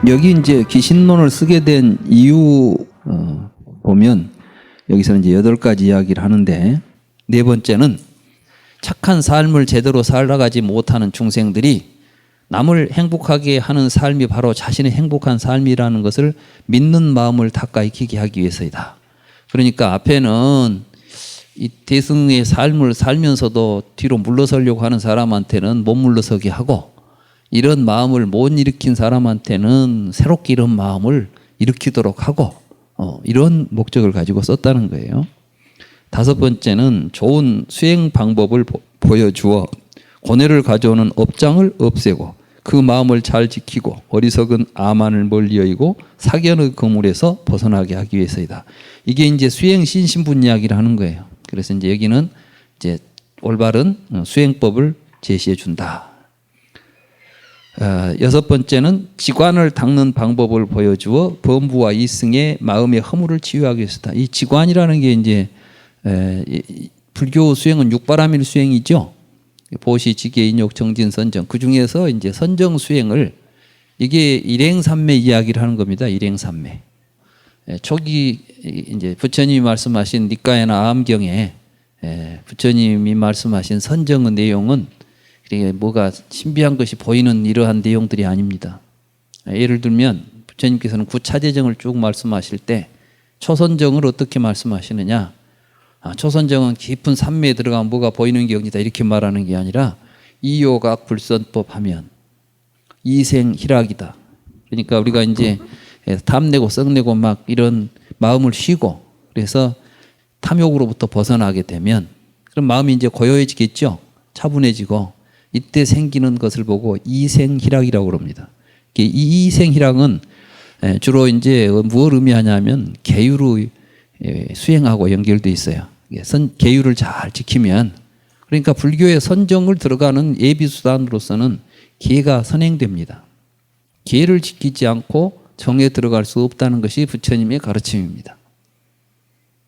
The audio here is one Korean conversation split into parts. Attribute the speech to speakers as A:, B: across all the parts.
A: 여기 이제 귀신론을 쓰게 된 이유 보면 여기서는 이제 8가지 이야기를 하는데, 네 번째는 착한 삶을 제대로 살아가지 못하는 중생들이 남을 행복하게 하는 삶이 바로 자신의 행복한 삶이라는 것을 믿는 마음을 닦아 익히게 하기 위해서이다. 그러니까 앞에는 이 대승의 삶을 살면서도 뒤로 물러서려고 하는 사람한테는 못 물러서게 하고, 이런 마음을 못 일으킨 사람한테는 새롭게 이런 마음을 일으키도록 하고, 이런 목적을 가지고 썼다는 거예요. 다섯 번째는 좋은 수행 방법을 보여주어 고뇌를 가져오는 업장을 없애고 그 마음을 잘 지키고 어리석은 아만을 멀리 여의고 사견의 그물에서 벗어나게 하기 위해서이다. 이게 이제 수행 신신분 이야기를 하는 거예요. 그래서 이제 여기는 이제 올바른 수행법을 제시해 준다. 여섯 번째는 지관을 닦는 방법을 보여주어 범부와 이승의 마음의 허물을 치유하기 위해서다. 이 지관이라는 게 이제 불교 수행은 육바라밀 수행이죠. 보시, 지계, 인욕, 정진, 선정. 그 중에서 이제 선정 수행을, 이게 일행삼매 이야기를 하는 겁니다. 일행삼매. 초기 이제 부처님이 말씀하신 니까야나 아함경에 부처님이 말씀하신 선정의 내용은 뭐가 신비한 것이 보이는 이러한 내용들이 아닙니다. 예를 들면 부처님께서는 구차재정을 쭉 말씀하실 때 초선정을 어떻게 말씀하시느냐, 초선정은 깊은 산매에 들어가면 뭐가 보이는 게 아니다 이렇게 말하는 게 아니라 이요각 불선법 하면 이생희락이다. 그러니까 우리가 이제 탐내고 썩내고 막 이런 마음을 쉬고, 그래서 탐욕으로부터 벗어나게 되면 그럼 마음이 이제 고요해지겠죠. 차분해지고, 이때 생기는 것을 보고 이생희락이라고 그럽니다. 이 이생희락은 주로 이제 무엇을 의미하냐면 계율의 수행하고 연결돼 있어요. 계율을 잘 지키면, 그러니까 불교의 선정을 들어가는 예비수단으로서는 계가 선행됩니다. 계를 지키지 않고 정에 들어갈 수 없다는 것이 부처님의 가르침입니다.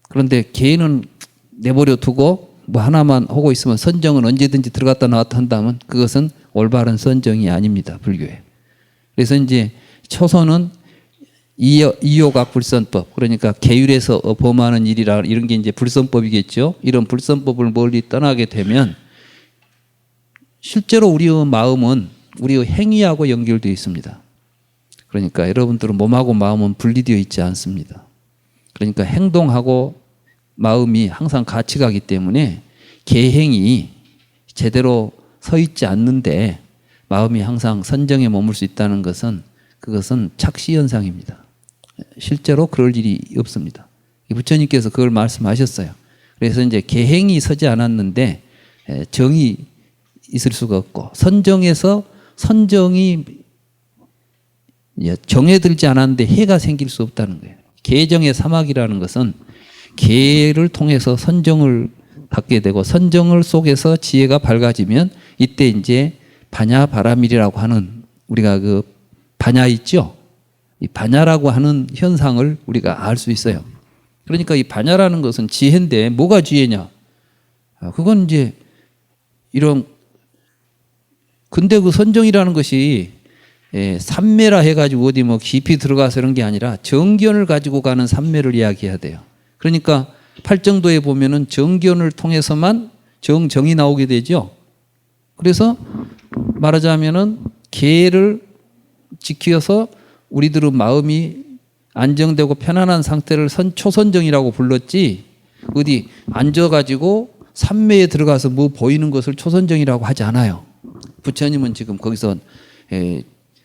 A: 그런데 계는 내버려 두고 뭐 하나만 하고 있으면 선정은 언제든지 들어갔다 나왔다 한다면 그것은 올바른 선정이 아닙니다. 불교에. 그래서 이제 초선은 이요각 불선법, 그러니까 계율에서 범하는 일이라, 이런 게 이제 불선법이겠죠. 이런 불선법을 멀리 떠나게 되면 실제로 우리의 마음은 우리의 행위하고 연결되어 있습니다. 그러니까 여러분들은 몸하고 마음은 분리되어 있지 않습니다. 그러니까 행동하고 마음이 항상 같이 가기 때문에 계행이 제대로 서 있지 않는데 마음이 항상 선정에 머물 수 있다는 것은, 그것은 착시현상입니다. 실제로 그럴 일이 없습니다. 부처님께서 그걸 말씀하셨어요. 그래서 이제 계행이 서지 않았는데 정이 있을 수가 없고, 선정에서 선정이 정에 들지 않았는데 해가 생길 수 없다는 거예요. 계정의 사막이라는 것은 계를 통해서 선정을 받게 되고, 선정을 속에서 지혜가 밝아지면 이때 이제 반야 바라밀이라고 하는, 우리가 그 반야 있죠? 이 반야라고 하는 현상을 우리가 알 수 있어요. 그러니까 이 반야라는 것은 지혜인데 뭐가 지혜냐? 그건 이제 이런, 근데 그 선정이라는 것이 삼매라 해가지고 어디 뭐 깊이 들어가서 이런 게 아니라 정견을 가지고 가는 삼매를 이야기해야 돼요. 그러니까 팔정도에 보면은 정견을 통해서만 정이 나오게 되죠. 그래서 말하자면은 계를 지켜서 우리들의 마음이 안정되고 편안한 상태를 초선정이라고 불렀지, 어디 앉아가지고 삼매에 들어가서 뭐 보이는 것을 초선정이라고 하지 않아요. 부처님은 지금 거기서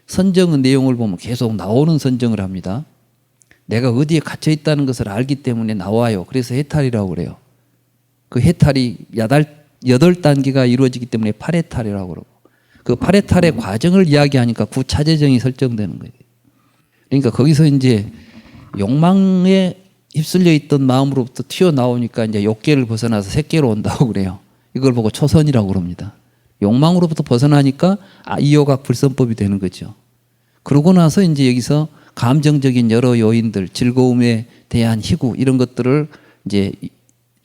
A: 선정의 내용을 보면 계속 나오는 선정을 합니다. 내가 어디에 갇혀 있다는 것을 알기 때문에 나와요. 그래서 해탈이라고 그래요. 그 해탈이 8단계가 이루어지기 때문에 8해탈이라고 그러고, 그 8해탈의 과정을 이야기하니까 구차재정이 설정되는 거예요. 그러니까 거기서 이제 욕망에 휩쓸려 있던 마음으로부터 튀어나오니까 이제 욕계를 벗어나서 색계로 온다고 그래요. 이걸 보고 초선이라고 그럽니다. 욕망으로부터 벗어나니까 이요각 불선법이 되는 거죠. 그러고 나서 이제 여기서 감정적인 여러 요인들, 즐거움에 대한 희구, 이런 것들을 이제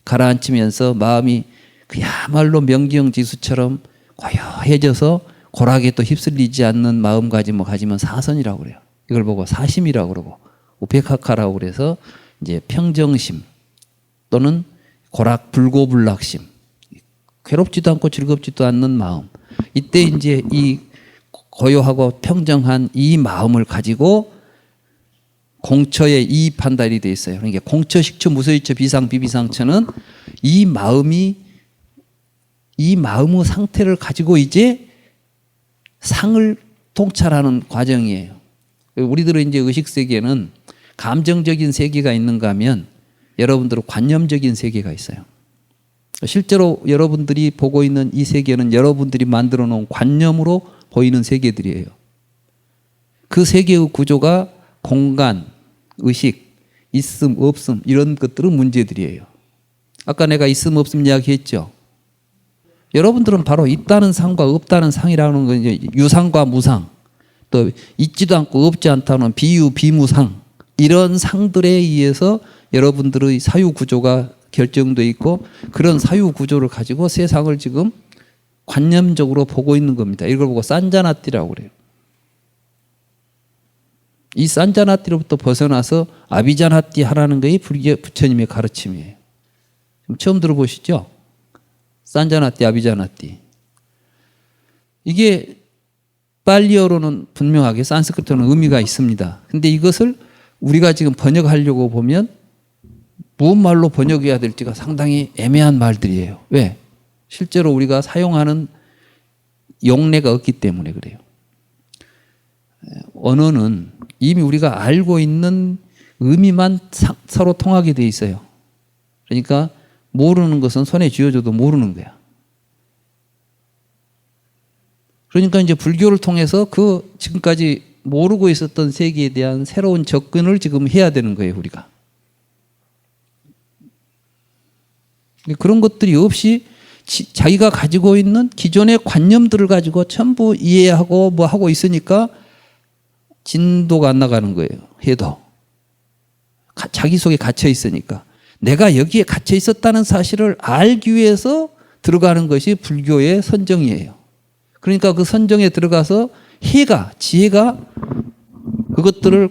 A: 가라앉히면서 마음이 그야말로 명기영지수처럼 고요해져서 고락에 또 휩쓸리지 않는 마음가짐을 가지면 사선이라고 그래요. 이걸 보고 사심이라고 그러고 우페카카라고 그래서 이제 평정심 또는 불고불락심, 괴롭지도 않고 즐겁지도 않는 마음. 이때 이제 이 고요하고 평정한 이 마음을 가지고 공처에 이입한다리 돼 있어요. 그러니까 공처, 식처, 무소유처, 비상, 비비상처는 이 마음의 상태를 가지고 이제 상을 통찰하는 과정이에요. 우리들은 이제 의식 세계는 감정적인 세계가 있는가 하면 여러분들은 관념적인 세계가 있어요. 실제로 여러분들이 보고 있는 이 세계는 여러분들이 만들어 놓은 관념으로 보이는 세계들이에요. 그 세계의 구조가 공간, 의식, 있음, 없음 이런 것들은 문제들이에요. 아까 내가 있음, 없음 이야기했죠. 여러분들은 바로 있다는 상과 없다는 상이라는 건 이제 유상과 무상, 또 있지도 않고 없지 않다는 비유, 비무상 이런 상들에 의해서 여러분들의 사유 구조가 결정되어 있고 그런 사유 구조를 가지고 세상을 지금 관념적으로 보고 있는 겁니다. 이걸 보고 산자나띠라고 그래요. 이 산자나띠로부터 벗어나서 아비자나띠 하라는 것이 불교 부처님의 가르침이에요. 처음 들어보시죠? 산자나띠, 아비자나띠. 이게 팔리어로는 분명하게 산스크리트는 의미가 있습니다. 근데 이것을 우리가 지금 번역하려고 보면 무슨 말로 번역해야 될지가 상당히 애매한 말들이에요. 왜? 실제로 우리가 사용하는 용례가 없기 때문에 그래요. 언어는 이미 우리가 알고 있는 의미만 서로 통하게 돼 있어요. 그러니까 모르는 것은 손에 쥐어줘도 모르는 거야. 그러니까 이제 불교를 통해서 그 지금까지 모르고 있었던 세계에 대한 새로운 접근을 지금 해야 되는 거예요, 우리가. 그런 것들이 없이 자기가 가지고 있는 기존의 관념들을 가지고 전부 이해하고 뭐 하고 있으니까 진도가 안 나가는 거예요. 해도. 자기 속에 갇혀 있으니까. 내가 여기에 갇혀 있었다는 사실을 알기 위해서 들어가는 것이 불교의 선정이에요. 그러니까 그 선정에 들어가서 지혜가 그것들을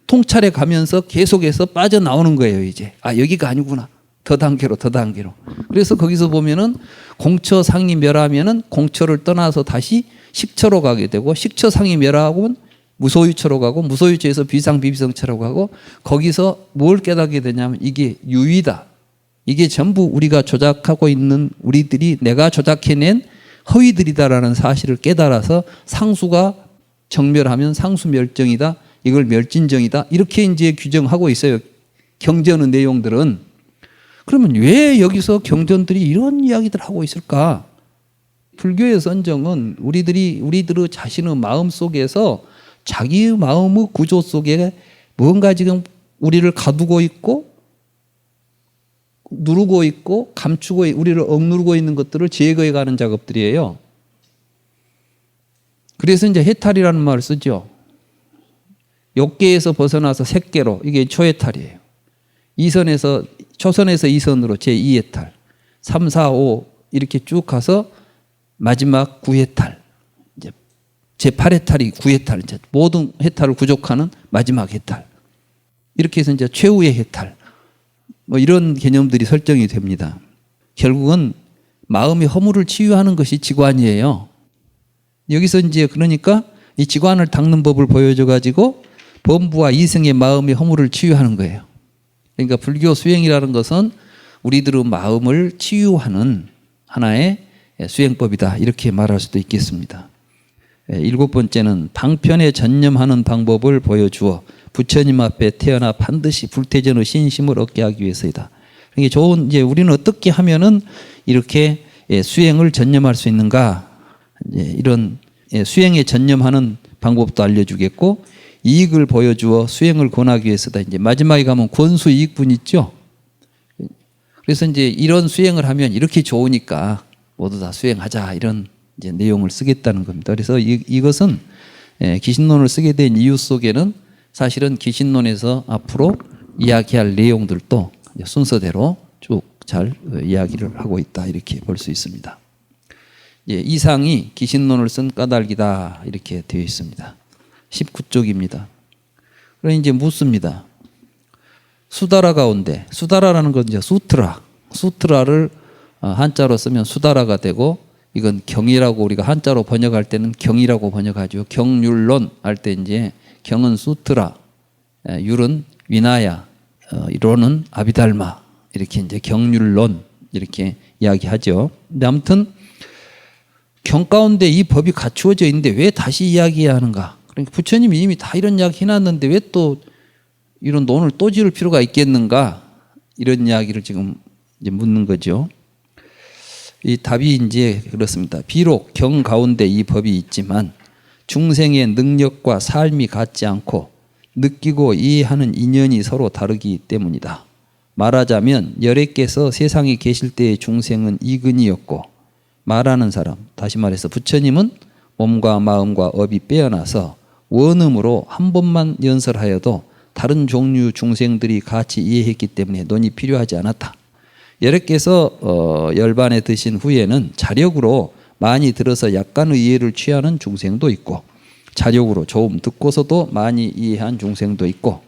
A: 통찰해 가면서 계속해서 빠져나오는 거예요, 이제. 아, 여기가 아니구나. 더 단계로. 그래서 거기서 보면은 공처 상이 멸하면은 공처를 떠나서 다시 식처로 가게 되고 식처 상이 멸하고는 무소유처로 가고 무소유처에서 비상 비비성처로 가고 거기서 뭘 깨닫게 되냐면 이게 유의다. 이게 전부 우리가 조작하고 있는 우리들이 내가 조작해낸 허위들이다라는 사실을 깨달아서 상수가 정멸하면 상수 멸정이다. 이걸 멸진정이다. 이렇게 이제 규정하고 있어요. 경전의 내용들은. 그러면 왜 여기서 경전들이 이런 이야기들 하고 있을까? 불교의 선정은 우리들의 자신의 마음 속에서 자기의 마음의 구조 속에 뭔가 지금 우리를 가두고 있고 누르고 있고 감추고 우리를 억누르고 있는 것들을 제거해 가는 작업들이에요. 그래서 이제 해탈이라는 말을 쓰죠. 욕계에서 벗어나서 색계로 이게 초해탈이에요. 초선에서 이선으로 제2해탈, 3, 4, 5 이렇게 쭉 가서 마지막 9해탈, 이제 제8해탈이 9해탈, 이제 모든 해탈을 구족하는 마지막 해탈. 이렇게 해서 이제 최후의 해탈. 뭐 이런 개념들이 설정이 됩니다. 결국은 마음의 허물을 치유하는 것이 지관이에요. 여기서 이제 그러니까 이 지관을 닦는 법을 보여줘 가지고 범부와 이승의 마음의 허물을 치유하는 거예요. 그러니까 불교 수행이라는 것은 우리들의 마음을 치유하는 하나의 수행법이다. 이렇게 말할 수도 있겠습니다. 7번째는 방편에 전념하는 방법을 보여주어 부처님 앞에 태어나 반드시 불태전의 신심을 얻게 하기 위해서이다. 이게 좋은 이제 우리는 어떻게 하면은 이렇게 수행을 전념할 수 있는가? 이런 수행에 전념하는 방법도 알려주겠고 이익을 보여주어 수행을 권하기 위해서다. 이제 마지막에 가면 권수 이익분 있죠. 그래서 이제 이런 수행을 하면 이렇게 좋으니까 모두 다 수행하자 이런 이제 내용을 쓰겠다는 겁니다. 그래서 이것은 기신론을 쓰게 된 이유 속에는 사실은 기신론에서 앞으로 이야기할 내용들도 순서대로 쭉 잘 이야기를 하고 있다 이렇게 볼 수 있습니다. 이상이 기신론을 쓴 까닭이다 이렇게 되어 있습니다. 19쪽입니다. 그러니 이제 묻습니다. 수다라 가운데, 수다라라는 건 이제 수트라를 한자로 쓰면 수다라가 되고, 이건 경이라고 우리가 한자로 번역할 때는 경이라고 번역하죠. 경율론 할 때 이제 경은 수트라, 율은 위나야, 론은 아비달마, 이렇게 이제 경율론 이렇게 이야기하죠. 근데 아무튼 경 가운데 이 법이 갖추어져 있는데 왜 다시 이야기하는가? 그러니까 부처님이 이미 다 이런 이야기 해놨는데 왜 또 이런 논을 또 지을 필요가 있겠는가? 이런 이야기를 지금 이제 묻는 거죠. 이 답이 이제 그렇습니다. 비록 경 가운데 이 법이 있지만 중생의 능력과 삶이 같지 않고 느끼고 이해하는 인연이 서로 다르기 때문이다. 말하자면 열애께서 세상에 계실 때의 중생은 이근이었고, 말하는 사람, 다시 말해서 부처님은 몸과 마음과 업이 빼어나서 원음으로 한 번만 연설하여도 다른 종류 중생들이 같이 이해했기 때문에 논이 필요하지 않았다. 열애께서 열반에 드신 후에는 자력으로 많이 들어서 약간의 이해를 취하는 중생도 있고, 자력으로 조금 듣고서도 많이 이해한 중생도 있고,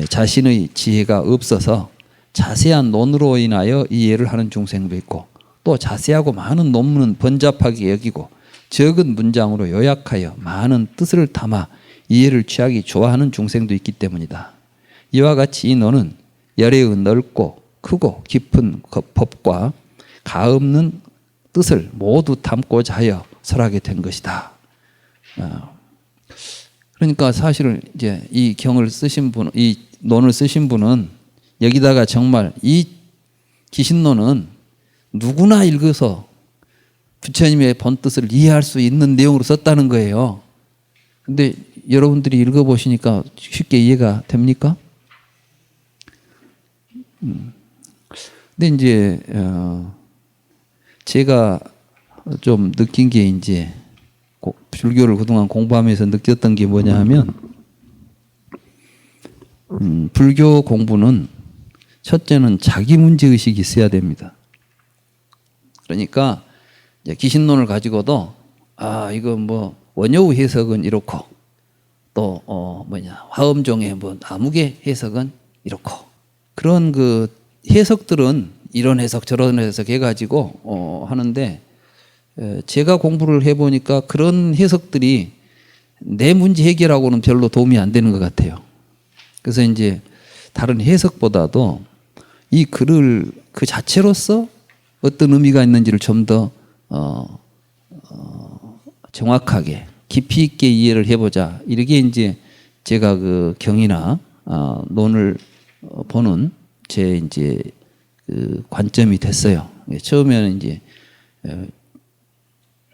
A: 자신의 지혜가 없어서 자세한 논으로 인하여 이해를 하는 중생도 있고, 또 자세하고 많은 논문은 번잡하게 여기고 적은 문장으로 요약하여 많은 뜻을 담아 이해를 취하기 좋아하는 중생도 있기 때문이다. 이와 같이 이 논은 열애의 넓고 크고 깊은 법과 가없는 뜻을 모두 담고자 하여 설하게 된 것이다. 그러니까 사실은 이제 이 경을 쓰신 분, 이 논을 쓰신 분은 여기다가 정말 이 기신론은 누구나 읽어서 부처님의 본 뜻을 이해할 수 있는 내용으로 썼다는 거예요. 근데 여러분들이 읽어보시니까 쉽게 이해가 됩니까? 근데 이제 제가 좀 느낀 게 이제 불교를 그동안 공부하면서 느꼈던 게 뭐냐 하면 불교 공부는 첫째는 자기 문제의식이 있어야 됩니다. 그러니까 이제 기신론을 가지고도 이거 뭐 원효의 해석은 이렇고 또 화엄종의 뭐 아무개 해석은 이렇고 그런 그 해석들은 이런 해석 저런 해석 해가지고 하는데 제가 공부를 해보니까 그런 해석들이 내 문제 해결하고는 별로 도움이 안 되는 것 같아요. 그래서 이제 다른 해석보다도 이 글을 그 자체로서 어떤 의미가 있는지를 좀 더 정확하게 깊이 있게 이해를 해보자. 이렇게 이제 제가 그 경이나 논을 보는 제 이제 그 관점이 됐어요. 처음에는 이제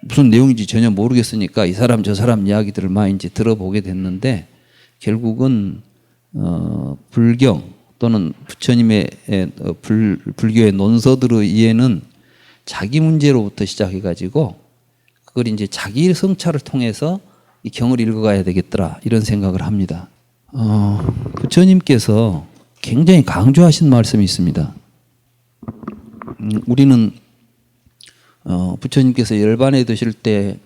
A: 무슨 내용인지 전혀 모르겠으니까 이 사람 저 사람 이야기들을 많이 이제 들어보게 됐는데 결국은 불경 또는 부처님의 불교의 논서들의 이해는 자기 문제로부터 시작해가지고 그걸 이제 자기 성찰을 통해서 이 경을 읽어가야 되겠더라 이런 생각을 합니다. 부처님께서 굉장히 강조하신 말씀이 있습니다. 우리는 부처님께서 열반에 드실 때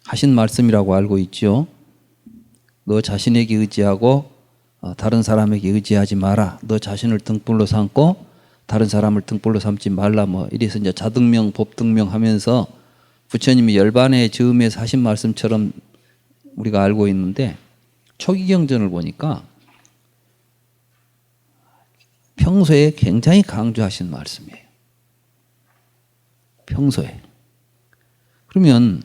A: 하신 말씀이라고 알고 있죠. 너 자신에게 의지하고 다른 사람에게 의지하지 마라. 너 자신을 등불로 삼고 다른 사람을 등불로 삼지 말라. 뭐 이래서 이제 자등명, 법등명 하면서 부처님이 열반의 즈음에서 하신 말씀처럼 우리가 알고 있는데 초기 경전을 보니까 평소에 굉장히 강조하신 말씀이에요. 평소에. 그러면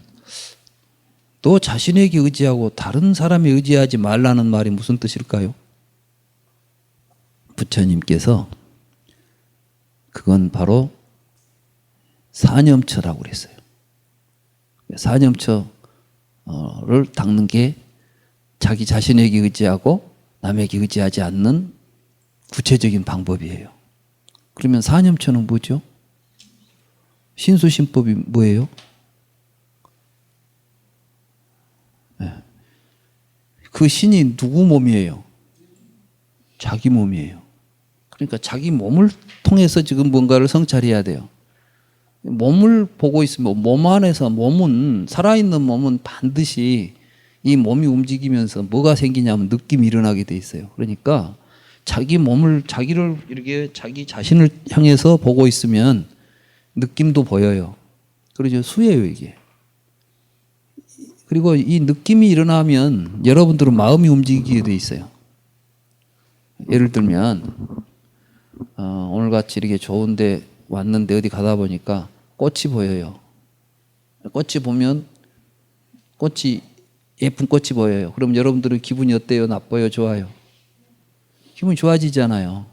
A: 너 자신에게 의지하고 다른 사람에 의지하지 말라는 말이 무슨 뜻일까요? 부처님께서 그건 바로 사념처라고 그랬어요. 사념처를 닦는 게 자기 자신에게 의지하고 남에게 의지하지 않는 구체적인 방법이에요. 그러면 사념처는 뭐죠? 신수신법이 뭐예요? 그 신이 누구 몸이에요? 자기 몸이에요. 그러니까 자기 몸을 통해서 지금 뭔가를 성찰해야 돼요. 몸을 보고 있으면 몸 안에서 살아있는 몸은 반드시 이 몸이 움직이면서 뭐가 생기냐면 느낌이 일어나게 돼 있어요. 그러니까 자기를 이렇게 자기 자신을 향해서 보고 있으면 느낌도 보여요. 그러죠. 수예요, 이게. 그리고 이 느낌이 일어나면 여러분들은 마음이 움직이게 돼 있어요. 예를 들면 오늘같이 이렇게 좋은데 왔는데 어디 가다 보니까 꽃이 보여요. 꽃이 보면 예쁜 꽃이 보여요. 그럼 여러분들은 기분이 어때요? 나빠요? 좋아요? 기분이 좋아지잖아요.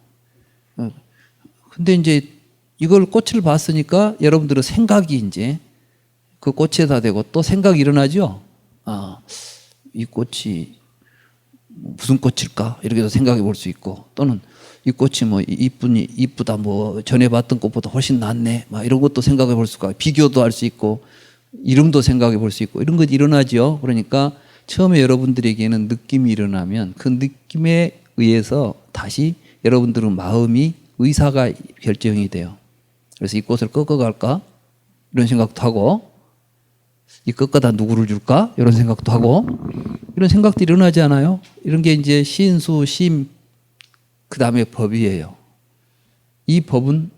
A: 근데 이제 이걸 꽃을 봤으니까 여러분들은 생각이 이제 그 꽃에다 대고 또 생각이 일어나죠. 이 꽃이 무슨 꽃일까? 이렇게도 생각해 볼 수 있고, 또는 이 꽃이 뭐 이쁘다, 뭐 전에 봤던 꽃보다 훨씬 낫네, 막 이런 것도 생각해 볼 수가, 비교도 할 수 있고, 이름도 생각해 볼 수 있고, 이런 것 일어나죠. 그러니까 처음에 여러분들에게는 느낌이 일어나면 그 느낌에 의해서 다시 여러분들은 마음이 의사가 결정이 돼요. 그래서 이 꽃을 꺾어갈까? 이런 생각도 하고, 이 꺾어다 누구를 줄까? 이런 생각도 하고, 이런 생각도 일어나지 않아요? 이런 게 이제 시인수, 심, 그 다음에 법이에요. 이 법은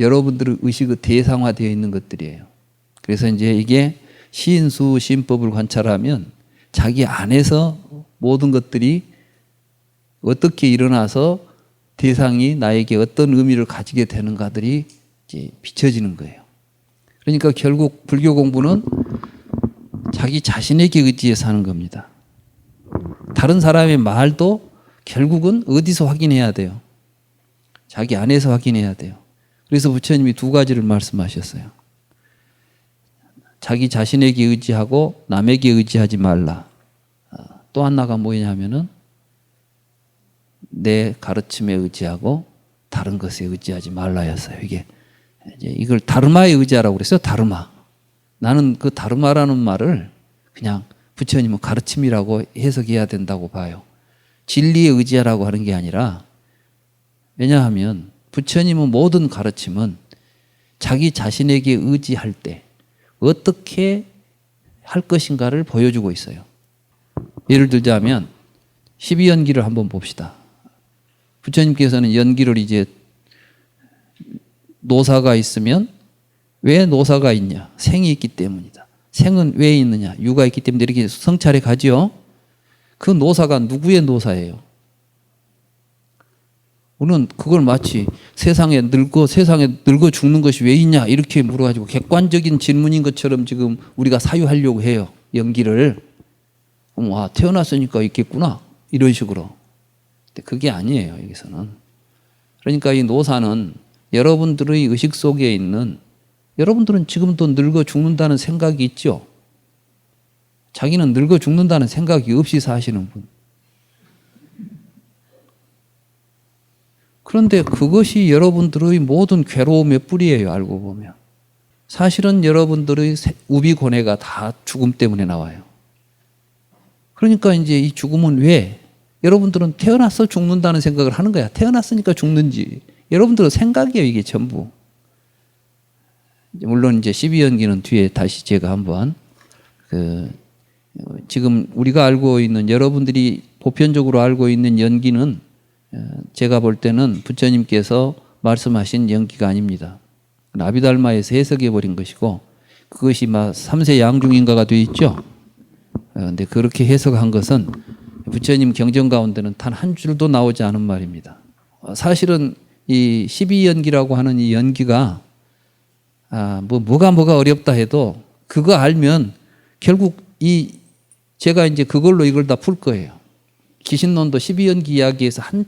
A: 여러분들의 의식의 대상화되어 있는 것들이에요. 그래서 이제 이게 시인수, 심법을 관찰하면 자기 안에서 모든 것들이 어떻게 일어나서 대상이 나에게 어떤 의미를 가지게 되는가들이 이제 비춰지는 거예요. 그러니까 결국 불교 공부는 자기 자신에게 의지해서 하는 겁니다. 다른 사람의 말도 결국은 어디서 확인해야 돼요? 자기 안에서 확인해야 돼요. 그래서 부처님이 두 가지를 말씀하셨어요. 자기 자신에게 의지하고 남에게 의지하지 말라. 또 하나가 뭐냐면은 내 가르침에 의지하고 다른 것에 의지하지 말라였어요. 이걸 다르마에 의지하라고 그랬어요. 다르마. 나는 그 다르마라는 말을 그냥 부처님은 가르침이라고 해석해야 된다고 봐요. 진리에 의지하라고 하는 게 아니라, 왜냐하면 부처님은 모든 가르침은 자기 자신에게 의지할 때 어떻게 할 것인가를 보여주고 있어요. 예를 들자면 12연기를 한번 봅시다. 부처님께서는 연기를 이제 노사가 있으면 왜 노사가 있냐? 생이 있기 때문이다. 생은 왜 있느냐? 유가 있기 때문에 이렇게 성찰해 가지요. 그 노사가 누구의 노사예요? 우리는 그걸 마치 세상에 늙어 죽는 것이 왜 있냐? 이렇게 물어가지고 객관적인 질문인 것처럼 지금 우리가 사유하려고 해요. 연기를. 태어났으니까 있겠구나. 이런 식으로. 근데 그게 아니에요, 여기서는. 그러니까 이 노사는 여러분들의 의식 속에 있는, 여러분들은 지금도 늙어 죽는다는 생각이 있죠? 자기는 늙어 죽는다는 생각이 없이 사시는 분. 그런데 그것이 여러분들의 모든 괴로움의 뿌리예요, 알고 보면. 사실은 여러분들의 우비고뇌가 다 죽음 때문에 나와요. 그러니까 이제 이 죽음은 왜? 여러분들은 태어나서 죽는다는 생각을 하는 거야. 태어났으니까 죽는지. 여러분들의 생각이에요, 이게 전부. 물론 이제 12연기는 뒤에 다시 제가 한번 지금 우리가 알고 있는, 여러분들이 보편적으로 알고 있는 연기는 제가 볼 때는 부처님께서 말씀하신 연기가 아닙니다. 아비달마에서 해석해 버린 것이고, 그것이 막 삼세 양중인가가 되어 있죠. 근데 그렇게 해석한 것은 부처님 경전 가운데는 단 한 줄도 나오지 않은 말입니다. 사실은 이 12연기라고 하는 이 연기가 뭐가 어렵다 해도 그거 알면 결국 제가 이제 그걸로 이걸 다 풀 거예요. 기신론도 12연기 이야기에서 한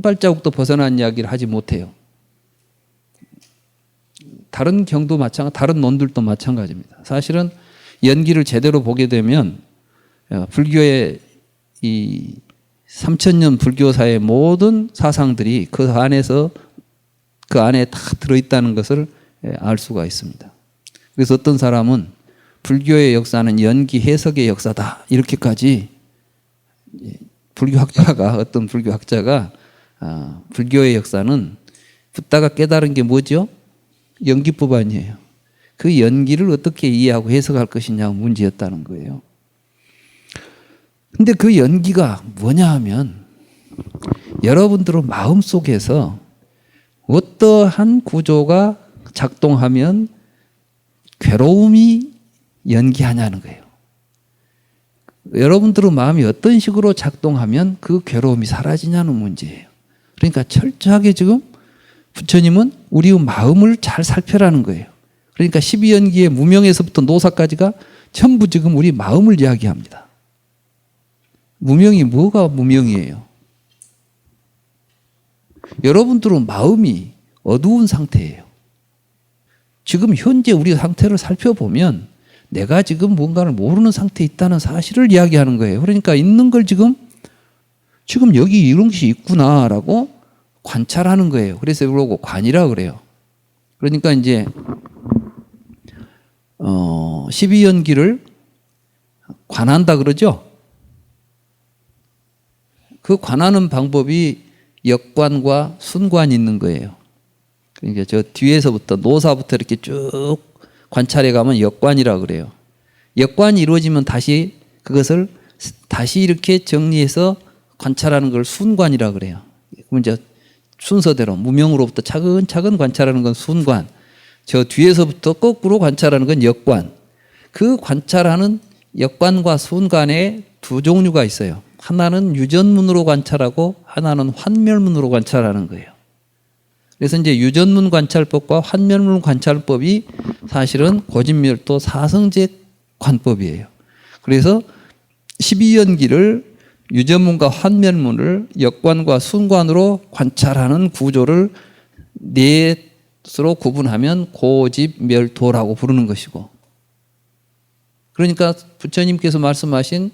A: 발자국도 벗어난 이야기를 하지 못해요. 다른 경도 다른 논들도 마찬가지입니다. 사실은 연기를 제대로 보게 되면 불교의 이 3000년 불교사의 모든 사상들이 그 안에 다 들어있다는 것을 알 수가 있습니다. 그래서 어떤 사람은 불교의 역사는 연기 해석의 역사다, 이렇게까지 어떤 불교학자가 불교의 역사는 붓다가 깨달은 게 뭐죠? 연기법 아니에요. 그 연기를 어떻게 이해하고 해석할 것이냐가 문제였다는 거예요. 근데 그 연기가 뭐냐 하면 여러분들의 마음속에서 어떠한 구조가 작동하면 괴로움이 연기하냐는 거예요. 여러분들의 마음이 어떤 식으로 작동하면 그 괴로움이 사라지냐는 문제예요. 그러니까 철저하게 지금 부처님은 우리의 마음을 잘 살펴라는 거예요. 그러니까 12연기의 무명에서부터 노사까지가 전부 지금 우리 마음을 이야기합니다. 무명이 뭐가 무명이에요? 여러분들은 마음이 어두운 상태예요. 지금 현재 우리 상태를 살펴보면 내가 지금 뭔가를 모르는 상태에 있다는 사실을 이야기하는 거예요. 그러니까 있는 걸 지금 여기 이런 것이 있구나라고 관찰하는 거예요. 그래서 그러고 관이라 그래요. 그러니까 이제 12연기를 관한다 그러죠. 그 관하는 방법이 역관과 순관이 있는 거예요. 그러니까 저 뒤에서부터 노사부터 이렇게 쭉 관찰해 가면 역관이라 그래요. 역관이 이루어지면 다시 그것을 다시 이렇게 정리해서 관찰하는 걸 순관이라 그래요. 그럼 이제 순서대로 무명으로부터 차근차근 관찰하는 건 순관. 저 뒤에서부터 거꾸로 관찰하는 건 역관. 그 관찰하는 역관과 순관에 두 종류가 있어요. 하나는 유전문으로 관찰하고 하나는 환멸문으로 관찰하는 거예요. 그래서 이제 유전문 관찰법과 환멸문 관찰법이 사실은 고진멸도 사성제 관법이에요. 그래서 12연기를 유전문과 환멸문을 역관과 순관으로 관찰하는 구조를 넷으로 구분하면 고집멸도라고 부르는 것이고, 그러니까 부처님께서 말씀하신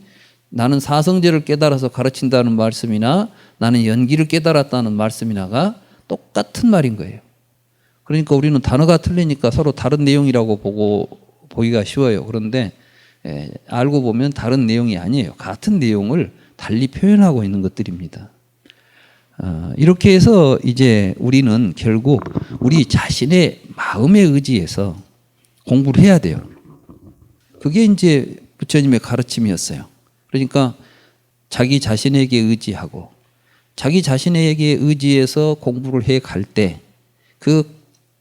A: 나는 사성제를 깨달아서 가르친다는 말씀이나 나는 연기를 깨달았다는 말씀이나가 똑같은 말인 거예요. 그러니까 우리는 단어가 틀리니까 서로 다른 내용이라고 보기가 쉬워요. 그런데 알고 보면 다른 내용이 아니에요. 같은 내용을 달리 표현하고 있는 것들입니다. 이렇게 해서 이제 우리는 결국 우리 자신의 마음에 의지해서 공부를 해야 돼요. 그게 이제 부처님의 가르침이었어요. 그러니까 자기 자신에게 의지하고 자기 자신에게 의지해서 공부를 해 갈 때 그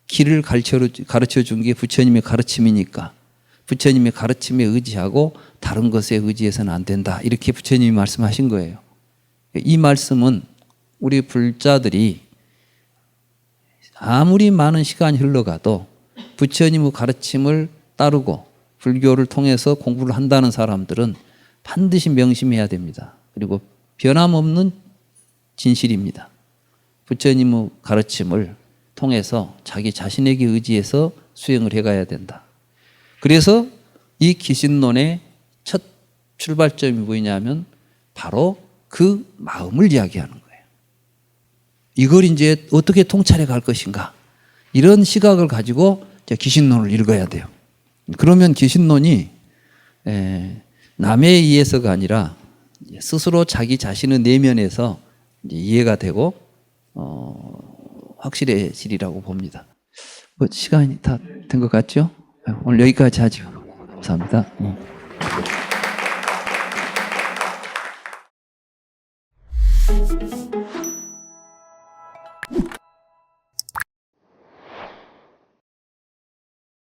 A: 길을 가르쳐 준 게 부처님의 가르침이니까 부처님의 가르침에 의지하고 다른 것에 의지해서는 안 된다. 이렇게 부처님이 말씀하신 거예요. 이 말씀은 우리 불자들이 아무리 많은 시간이 흘러가도 부처님의 가르침을 따르고 불교를 통해서 공부를 한다는 사람들은 반드시 명심해야 됩니다. 그리고 변함없는 진실입니다. 부처님의 가르침을 통해서 자기 자신에게 의지해서 수행을 해가야 된다. 그래서 이 기신론의 첫 출발점이 뭐냐면 바로 그 마음을 이야기하는 거예요. 이걸 이제 어떻게 통찰해 갈 것인가, 이런 시각을 가지고 기신론을 읽어야 돼요. 그러면 기신론이 남에 의해서가 아니라 스스로 자기 자신의 내면에서 이해가 되고 확실해지리라고 봅니다. 시간이 다 된 것 같죠? 오늘 여기까지 하죠. 감사합니다.